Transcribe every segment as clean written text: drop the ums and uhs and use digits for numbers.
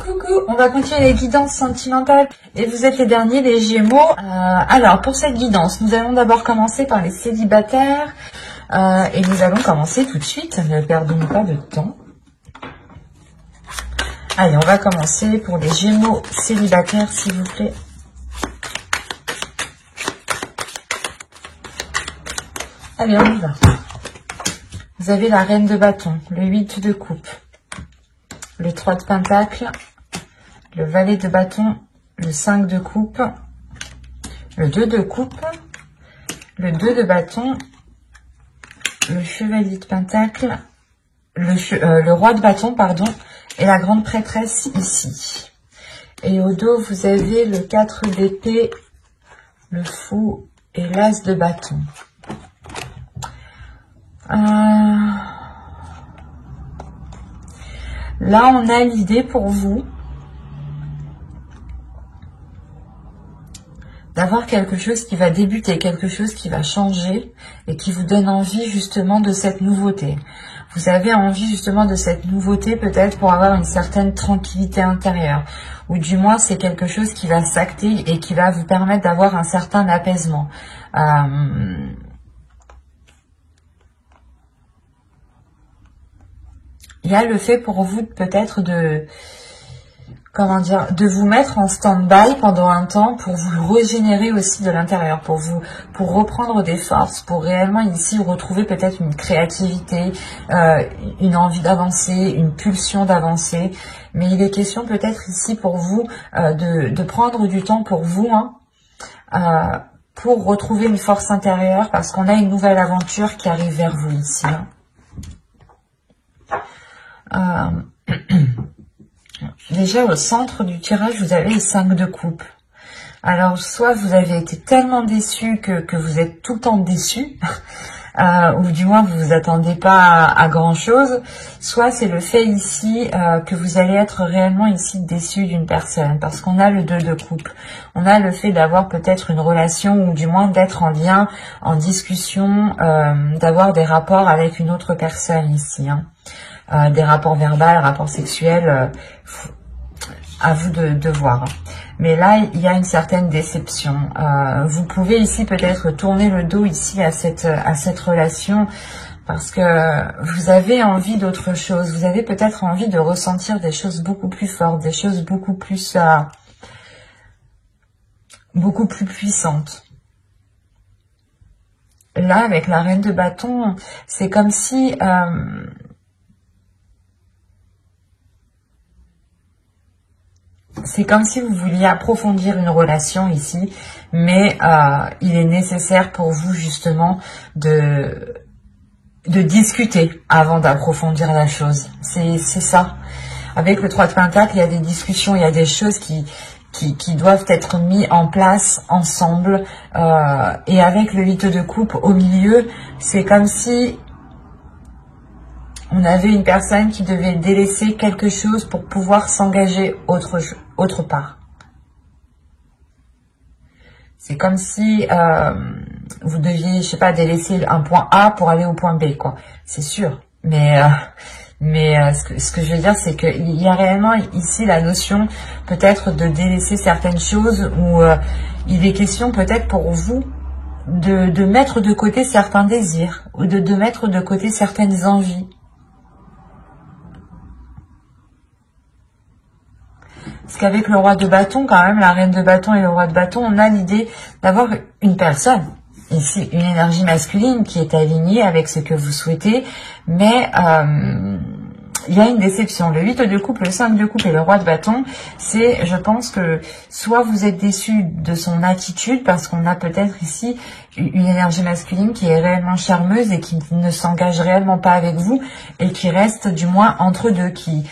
Coucou, on va continuer les guidances sentimentales et vous êtes les derniers, les Gémeaux. Alors, pour cette guidance, nous allons d'abord commencer par les célibataires et nous allons commencer tout de suite, ne perdons pas de temps. Allez, on va commencer pour les Gémeaux célibataires, s'il vous plaît. Allez, on y va. Vous avez la reine de bâton, le 8 de coupe, le 3 de pentacle, le valet de bâton, le 5 de coupe, le 2 de coupe, le 2 de bâton, le chevalier de pentacle, le roi de bâton, pardon, et la grande prêtresse ici. Et au dos, vous avez le 4 d'épée, le fou et l'as de bâton. Là, on a l'idée pour vous d'avoir quelque chose qui va débuter, quelque chose qui va changer et qui vous donne envie justement de cette nouveauté. Vous avez envie justement de cette nouveauté peut-être pour avoir une certaine tranquillité intérieure. Ou du moins, c'est quelque chose qui va s'acter et qui va vous permettre d'avoir un certain apaisement. Il y a le fait pour vous peut-être de, comment dire, de vous mettre en stand-by pendant un temps pour vous régénérer aussi de l'intérieur, pour reprendre des forces, pour réellement ici retrouver peut-être une créativité, une envie d'avancer, une pulsion d'avancer. Mais il est question peut-être ici pour vous de prendre du temps pour vous, pour retrouver une force intérieure parce qu'on a une nouvelle aventure qui arrive vers vous ici. Déjà au centre du tirage vous avez les 5 de coupe. Alors soit vous avez été tellement déçu que vous êtes tout le temps déçu, ou du moins vous vous attendez pas à grand chose, soit c'est le fait ici que vous allez être réellement ici déçu d'une personne, parce qu'on a le 2 de coupe. On a le fait d'avoir peut-être une relation, ou du moins d'être en lien, en discussion, d'avoir des rapports avec une autre personne ici, des rapports verbaux, rapports sexuels, à vous de voir. Mais là, il y a une certaine déception. Vous pouvez ici peut-être tourner le dos ici à cette relation parce que vous avez envie d'autre chose. Vous avez peut-être envie de ressentir des choses beaucoup plus fortes, des choses beaucoup plus puissantes. Là, avec la reine de bâton, c'est comme si vous vouliez approfondir une relation ici, mais il est nécessaire pour vous justement de discuter avant d'approfondir la chose. C'est ça. Avec le 3 de pentacle, il y a des discussions, il y a des choses qui doivent être mises en place ensemble. Et avec le 8 de coupe au milieu, c'est comme si on avait une personne qui devait délaisser quelque chose pour pouvoir s'engager autre part. C'est comme si vous deviez, je sais pas, délaisser un point A pour aller au point B, quoi. C'est sûr. Mais ce que je veux dire, c'est qu'il y a réellement ici la notion peut-être de délaisser certaines choses où il est question peut-être pour vous de mettre de côté certains désirs ou de mettre de côté certaines envies. Parce qu'avec le roi de bâton, quand même, la reine de bâton et le roi de bâton, on a l'idée d'avoir une personne, ici, une énergie masculine qui est alignée avec ce que vous souhaitez, mais il y a une déception. Le 8 de coupe, le 5 de coupe et le roi de bâton, c'est, je pense que, soit vous êtes déçu de son attitude, parce qu'on a peut-être ici une énergie masculine qui est réellement charmeuse et qui ne s'engage réellement pas avec vous, et qui reste, du moins, entre deux, qui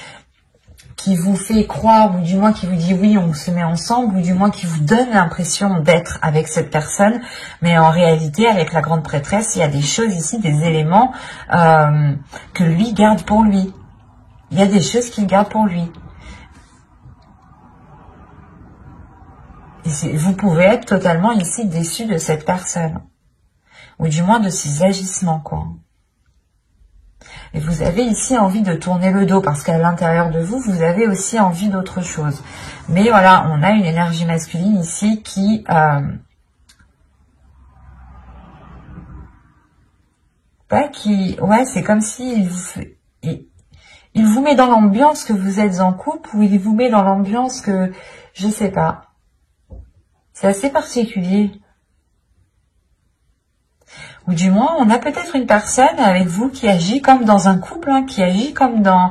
vous fait croire, ou du moins qui vous dit oui, on se met ensemble, ou du moins qui vous donne l'impression d'être avec cette personne, mais en réalité, avec la grande prêtresse, il y a des choses ici, des éléments que lui garde pour lui. Il y a des choses qu'il garde pour lui. Et vous pouvez être totalement ici déçu de cette personne, ou du moins de ses agissements, quoi. Et vous avez ici envie de tourner le dos parce qu'à l'intérieur de vous, vous avez aussi envie d'autre chose. Mais voilà, on a une énergie masculine ici qui... ouais, c'est comme si il vous met dans l'ambiance que vous êtes en couple ou il vous met dans l'ambiance que... Je sais pas. C'est assez particulier. Ou du moins, on a peut-être une personne avec vous qui agit comme dans un couple, hein, qui agit comme dans...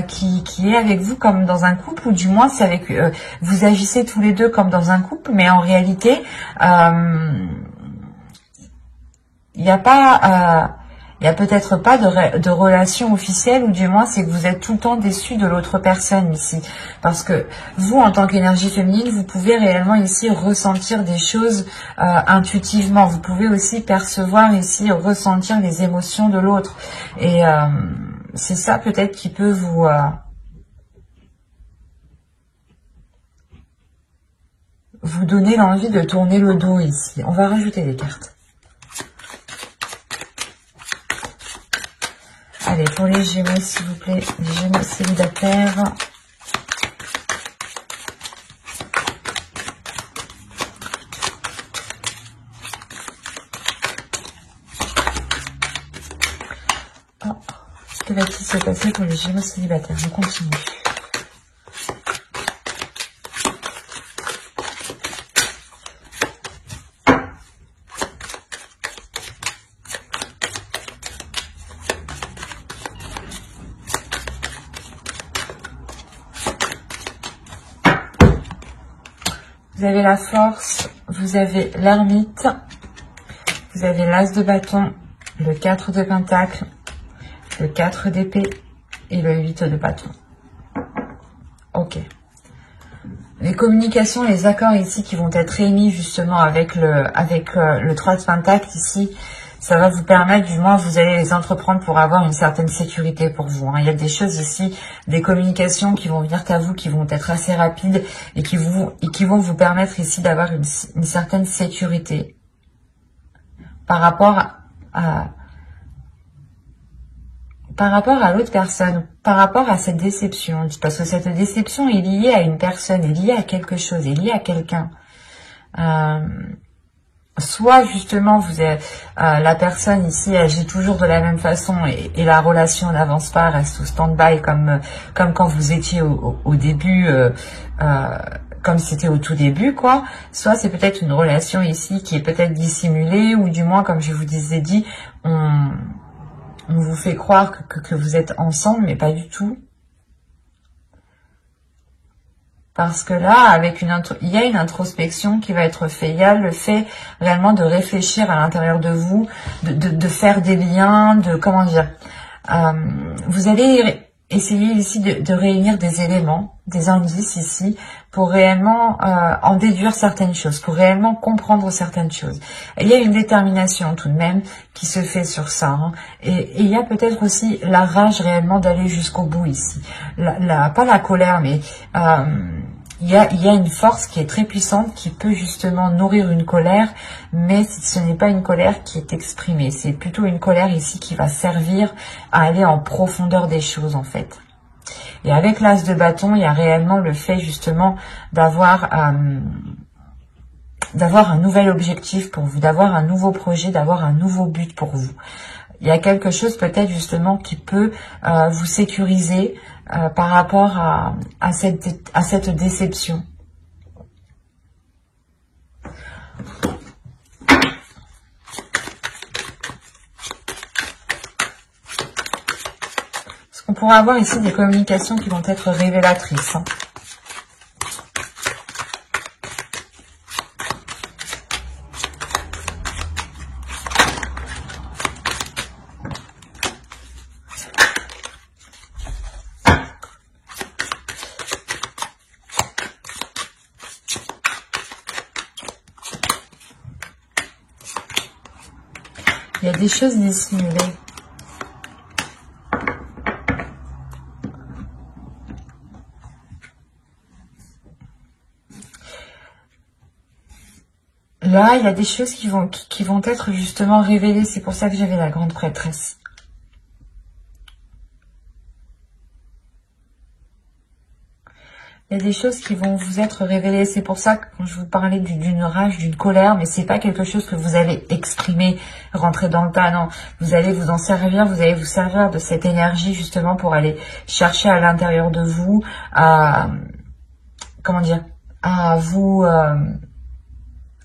qui est avec vous comme dans un couple, ou du moins, c'est avec vous agissez tous les deux comme dans un couple, mais en réalité, il n'y a pas... il n'y a peut-être pas de relation officielle, ou du moins c'est que vous êtes tout le temps déçu de l'autre personne ici. Parce que vous, en tant qu'énergie féminine, vous pouvez réellement ici ressentir des choses intuitivement. Vous pouvez aussi percevoir ici, ressentir les émotions de l'autre. Et c'est ça peut-être qui peut vous donner l'envie de tourner le dos ici. On va rajouter des cartes. Allez, pour les Gémeaux, s'il vous plaît, les Gémeaux célibataires. Oh, que va-t-il se passer pour les Gémeaux célibataires? On continue. Vous avez la force, vous avez l'ermite, vous avez l'as de bâton, le 4 de pentacle, le 4 d'épée et le 8 de bâton. Ok. Les communications, les accords ici qui vont être émis justement avec le 3 de pentacle ici, ça va vous permettre, du moins, vous allez les entreprendre pour avoir une certaine sécurité pour vous. Hein. Il y a des choses ici, des communications qui vont venir à vous, qui vont être assez rapides et qui vont vous permettre ici d'avoir une certaine sécurité par rapport à l'autre personne, par rapport à cette déception. Parce que cette déception est liée à une personne, est liée à quelque chose, est liée à quelqu'un. Soit justement vous êtes, la personne ici agit toujours de la même façon et la relation n'avance pas, reste au stand-by comme quand vous étiez au début, comme c'était au tout début, quoi. Soit c'est peut-être une relation ici qui est peut-être dissimulée, ou du moins, comme je vous disais dit, on vous fait croire que vous êtes ensemble, mais pas du tout. Parce que là, il y a une introspection qui va être faite. Il y a le fait réellement de réfléchir à l'intérieur de vous, de faire des liens, comment dire. Vous allez essayer ici de réunir des éléments, des indices ici, pour réellement en déduire certaines choses, pour réellement comprendre certaines choses. Et il y a une détermination tout de même qui se fait sur ça. Hein. Et il y a peut-être aussi la rage réellement d'aller jusqu'au bout ici. Pas la colère, mais... il y a une force qui est très puissante qui peut justement nourrir une colère, mais ce n'est pas une colère qui est exprimée. C'est plutôt une colère ici qui va servir à aller en profondeur des choses en fait. Et avec l'as de bâton, il y a réellement le fait justement d'avoir un nouvel objectif pour vous, d'avoir un nouveau projet, d'avoir un nouveau but pour vous. Il y a quelque chose peut-être justement qui peut vous sécuriser par rapport à cette déception. Parce qu'on pourra avoir ici des communications qui vont être révélatrices. Hein. Il y a des choses dissimulées. Là, il y a des choses qui vont être justement révélées. C'est pour ça que j'avais la grande prêtresse. Il y a des choses qui vont vous être révélées. C'est pour ça que quand je vous parlais d'une rage, d'une colère, mais c'est pas quelque chose que vous allez exprimer, rentrer dans le tas, non. Vous allez vous en servir, vous allez vous servir de cette énergie justement pour aller chercher à l'intérieur de vous, à, comment dire, à vous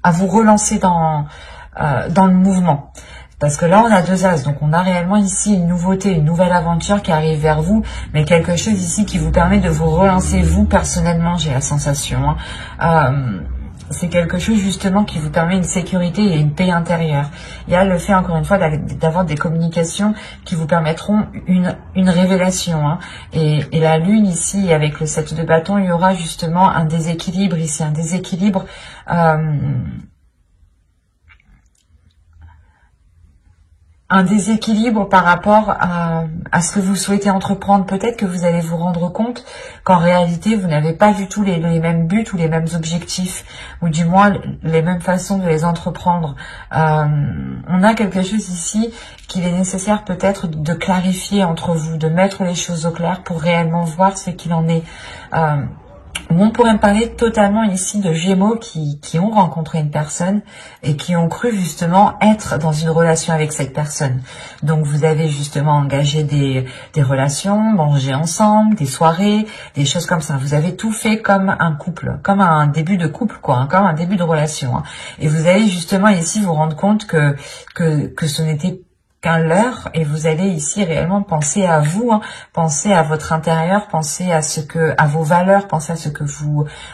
relancer dans le mouvement. Parce que là, on a 2 as, donc on a réellement ici une nouveauté, une nouvelle aventure qui arrive vers vous, mais quelque chose ici qui vous permet de vous relancer, vous, personnellement, j'ai la sensation. C'est quelque chose, justement, qui vous permet une sécurité et une paix intérieure. Il y a le fait, encore une fois, d'avoir des communications qui vous permettront une révélation. Et la lune, ici, avec le 7 de bâton, il y aura justement un déséquilibre ici, un déséquilibre... un déséquilibre par rapport à ce que vous souhaitez entreprendre. Peut-être que vous allez vous rendre compte qu'en réalité, vous n'avez pas du tout les mêmes buts ou les mêmes objectifs, ou du moins les mêmes façons de les entreprendre. On a quelque chose ici qu'il est nécessaire peut-être de clarifier entre vous, de mettre les choses au clair pour réellement voir ce qu'il en est. On pourrait me parler totalement ici de Gémeaux qui ont rencontré une personne et qui ont cru justement être dans une relation avec cette personne. Donc vous avez justement engagé des relations, mangé ensemble, des soirées, des choses comme ça. Vous avez tout fait comme un couple, comme un début de couple, quoi, comme un début de relation. Et vous allez justement ici vous rendre compte que ce n'était qu'un leurre, et vous allez ici réellement penser à vous, penser à votre intérieur, penser à vos valeurs, penser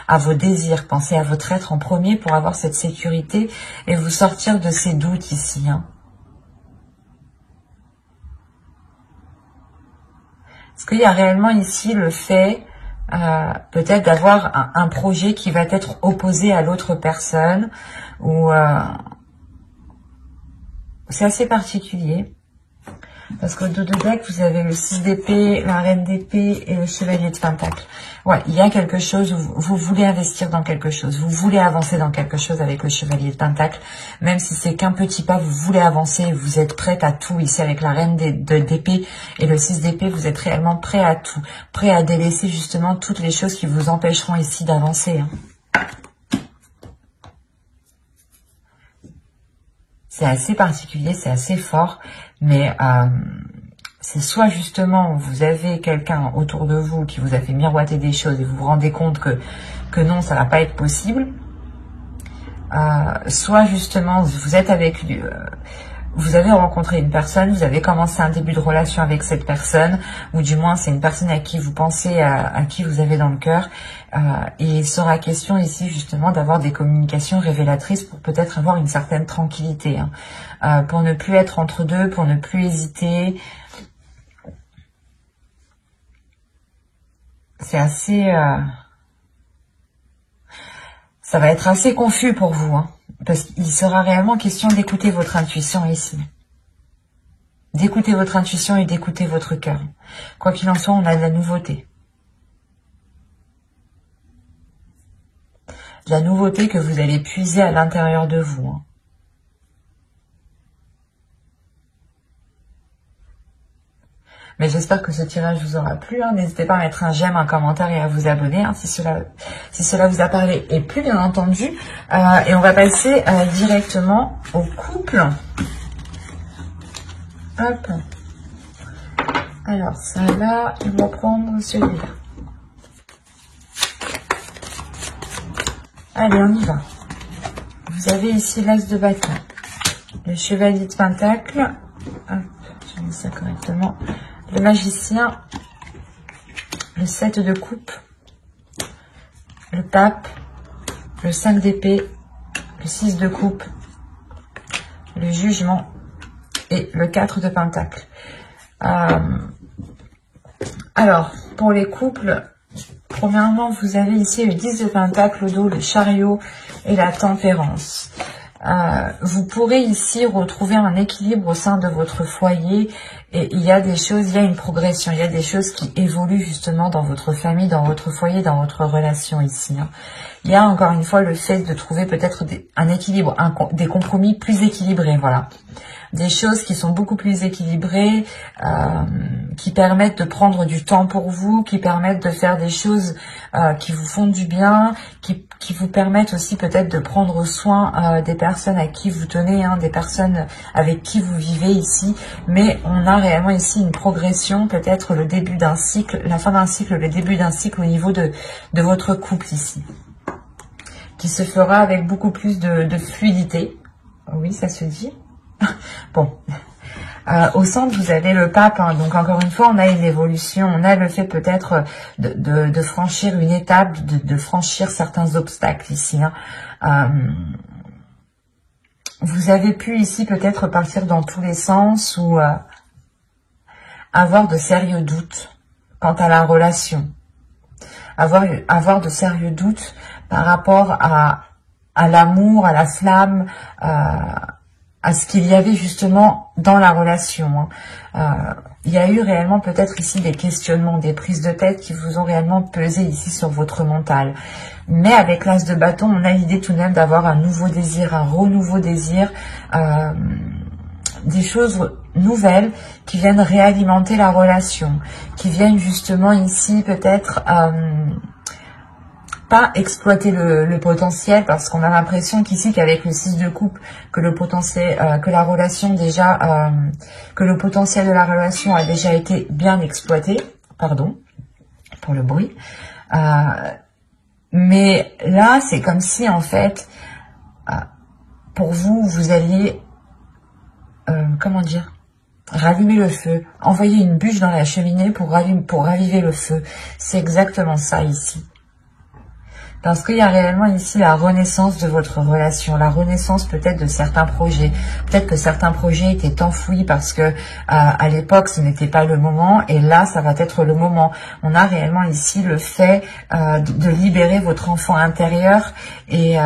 à vos désirs, penser à votre être en premier pour avoir cette sécurité et vous sortir de ces doutes ici. Est-ce qu'il y a réellement ici le fait peut-être d'avoir un projet qui va être opposé à l'autre personne, ou c'est assez particulier, parce qu'au dos de deck, vous avez le 6 d'épée, la reine d'épée et le chevalier de pentacle. Ouais, il y a quelque chose où vous voulez investir dans quelque chose, vous voulez avancer dans quelque chose avec le chevalier de pentacle, même si c'est qu'un petit pas, vous voulez avancer, vous êtes prête à tout. Ici, avec la reine d'épée et le 6 d'épée, vous êtes réellement prêt à tout, prêt à délaisser justement toutes les choses qui vous empêcheront ici d'avancer. C'est assez particulier, c'est assez fort, mais c'est soit justement vous avez quelqu'un autour de vous qui vous a fait miroiter des choses et vous vous rendez compte que non, ça va pas être possible, soit justement vous êtes avec lui, vous avez rencontré une personne, vous avez commencé un début de relation avec cette personne, ou du moins c'est une personne à qui vous pensez, à qui vous avez dans le cœur, et il sera question ici justement d'avoir des communications révélatrices pour peut-être avoir une certaine tranquillité, pour ne plus être entre deux, pour ne plus hésiter. C'est assez... ça va être assez confus pour vous, parce qu'il sera réellement question d'écouter votre intuition ici. D'écouter votre intuition et d'écouter votre cœur. Quoi qu'il en soit, on a de la nouveauté. De la nouveauté que vous allez puiser à l'intérieur de vous. Mais j'espère que ce tirage vous aura plu. N'hésitez pas à mettre un j'aime, un commentaire et à vous abonner si cela vous a parlé et plu, bien entendu. Et on va passer directement au couple. Hop. Alors, ça là, on va prendre celui-là. Allez, on y va. Vous avez ici l'as de bâton, le chevalier de pentacle. Hop, je mets ça correctement. Le magicien, le 7 de coupe, le pape, le 5 d'épée, le 6 de coupe, le jugement et le 4 de pentacle. Alors, pour les couples, premièrement, vous avez ici le 10 de pentacle au dos, le chariot et la tempérance. Vous pourrez ici retrouver un équilibre au sein de votre foyer, et il y a des choses, il y a une progression, il y a des choses qui évoluent justement dans votre famille, dans votre foyer, dans votre relation ici. Il y a encore une fois le fait de trouver peut-être un équilibre, des compromis plus équilibrés, voilà. des choses qui sont beaucoup plus équilibrées, qui permettent de prendre du temps pour vous, qui permettent de faire des choses qui vous font du bien, qui vous permettent aussi peut-être de prendre soin des personnes à qui vous tenez, des personnes avec qui vous vivez ici. Mais on a réellement ici une progression, peut-être le début d'un cycle, la fin d'un cycle, le début d'un cycle au niveau de votre couple ici, qui se fera avec beaucoup plus de fluidité. Oui, ça se dit. Bon. Au centre, vous avez le pape, donc encore une fois, on a une évolution, on a le fait peut-être de franchir une étape, de franchir certains obstacles ici. Vous avez pu ici peut-être partir dans tous les sens ou avoir de sérieux doutes quant à la relation. Avoir de sérieux doutes par rapport à l'amour, à la flamme, à ce qu'il y avait justement dans la relation. Il y a eu réellement peut-être ici des questionnements, des prises de tête qui vous ont réellement pesé ici sur votre mental. Mais avec l'as de bâton, on a l'idée tout de même d'avoir un nouveau désir, un renouveau désir, des choses nouvelles qui viennent réalimenter la relation, qui viennent justement ici peut-être pas exploiter le potentiel, parce qu'on a l'impression qu'ici qu'avec le 6 de coupe, que le potentiel, que la relation déjà, que le potentiel de la relation a déjà été bien exploité. Pardon pour le bruit. Mais là, c'est comme si en fait, pour vous, vous alliez, comment dire, rallumer le feu, envoyer une bûche dans la cheminée pour raviver le feu. C'est exactement ça ici. Parce qu'il y a réellement ici la renaissance de votre relation, la renaissance peut-être de certains projets. Peut-être que certains projets étaient enfouis parce que à l'époque ce n'était pas le moment, et là ça va être le moment. On a réellement ici le fait de libérer votre enfant intérieur et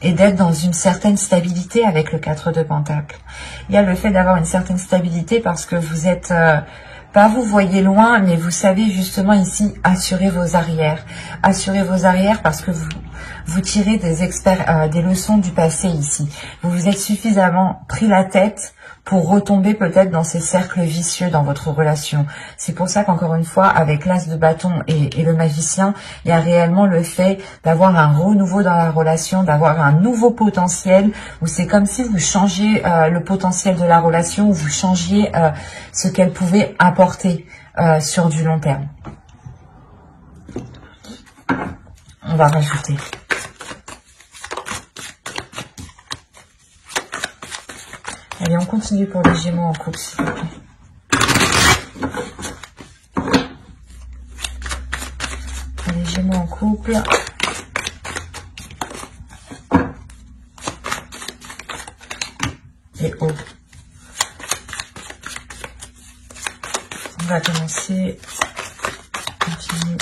d'être dans une certaine stabilité avec le 4 de Pentacle. Il y a le fait d'avoir une certaine stabilité parce que vous êtes... pas vous voyez loin, mais vous savez justement ici assurer vos arrières. Assurer vos arrières parce que vous tirez des leçons du passé ici. Vous vous êtes suffisamment pris la tête pour retomber peut-être dans ces cercles vicieux dans votre relation. C'est pour ça qu'encore une fois, avec l'as de bâton et le magicien, il y a réellement le fait d'avoir un renouveau dans la relation, d'avoir un nouveau potentiel, où c'est comme si vous changiez le potentiel de la relation, où vous changiez ce qu'elle pouvait apporter sur du long terme. On va rajouter. Allez, on continue pour les Gémeaux en couple, s'il vous plaît. Les Gémeaux en couple. Et haut. On va commencer. Continue.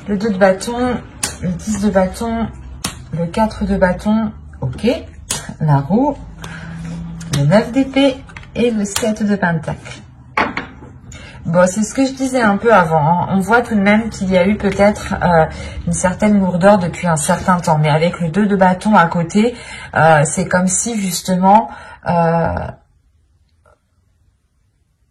Le 2 de bâton, le 10 de bâton, le 4 de bâton, ok, la roue, le 9 d'épée et le 7 de pentacle. Bon, c'est ce que je disais un peu avant. On voit tout de même qu'il y a eu peut-être une certaine lourdeur depuis un certain temps. Mais avec le 2 de bâton à côté, c'est comme si justement...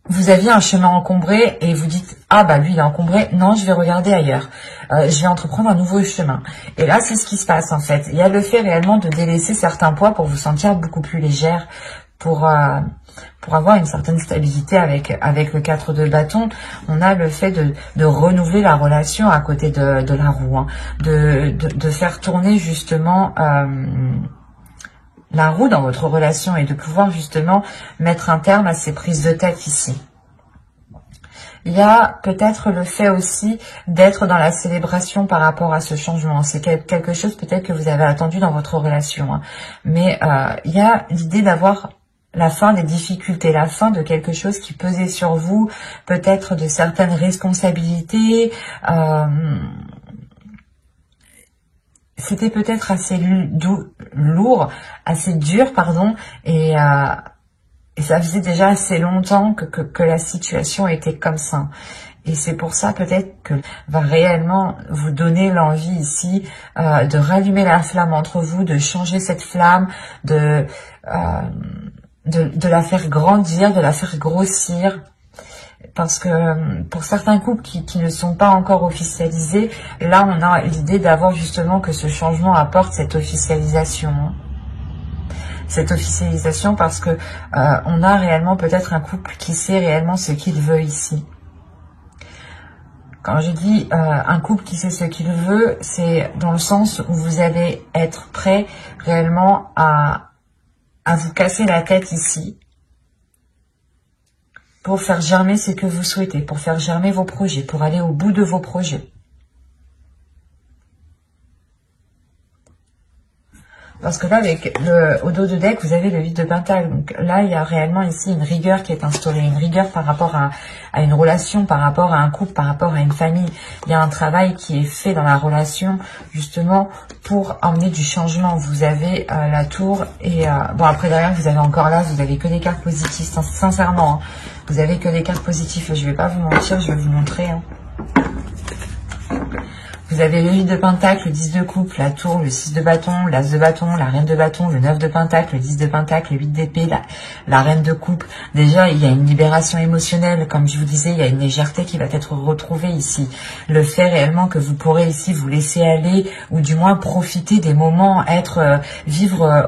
vous aviez un chemin encombré et vous dites « Ah bah lui il est encombré, non je vais regarder ailleurs, je vais entreprendre un nouveau chemin ». Et là c'est ce qui se passe en fait. Il y a le fait réellement de délaisser certains poids pour vous sentir beaucoup plus légère, pour avoir une certaine stabilité avec le 4 de bâton. On a le fait de renouveler la relation à côté de la roue, de faire tourner justement... la roue dans votre relation et de pouvoir justement mettre un terme à ces prises de tête ici. Il y a peut-être le fait aussi d'être dans la célébration par rapport à ce changement. C'est quelque chose peut-être que vous avez attendu dans votre relation. Mais il y a l'idée d'avoir la fin des difficultés, la fin de quelque chose qui pesait sur vous, peut-être de certaines responsabilités, c'était peut-être assez lourd, assez dur, pardon, et ça faisait déjà assez longtemps que la situation était comme ça. Et c'est pour ça peut-être que va réellement vous donner l'envie ici de rallumer la flamme entre vous, de changer cette flamme, de la faire grandir, de la faire grossir. Parce que pour certains couples qui ne sont pas encore officialisés, là on a l'idée d'avoir justement que ce changement apporte cette officialisation. Cette officialisation parce que on a réellement peut-être un couple qui sait réellement ce qu'il veut ici. Quand je dis un couple qui sait ce qu'il veut, c'est dans le sens où vous allez être prêt réellement à vous casser la tête ici pour faire germer ce que vous souhaitez, pour faire germer vos projets, pour aller au bout de vos projets. Parce que là, avec au dos de deck, vous avez le 8 de Pentacle. Donc là, il y a réellement ici une rigueur qui est instaurée. Une rigueur par rapport à une relation, par rapport à un couple, par rapport à une famille. Il y a un travail qui est fait dans la relation, justement, pour emmener du changement. Vous avez la tour et... bon, après, derrière, vous avez encore là, vous avez que des cartes positives. Sincèrement, hein, vous avez que des cartes positives. Je vais pas vous mentir, je vais vous montrer. Hein. Vous avez le 8 de Pentacle, le 10 de coupe, la tour, le 6 de bâton, l'as de bâton, la reine de bâton, le 9 de Pentacle, le 10 de Pentacle, le 8 d'épée, la reine de coupe. Déjà, il y a une libération émotionnelle. Comme je vous disais, il y a une légèreté qui va être retrouvée ici. Le fait réellement que vous pourrez ici vous laisser aller ou du moins profiter des moments, vivre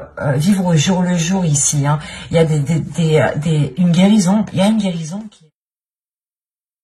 au jour le jour ici. Hein. Il y a une guérison. Il y a une guérison qui...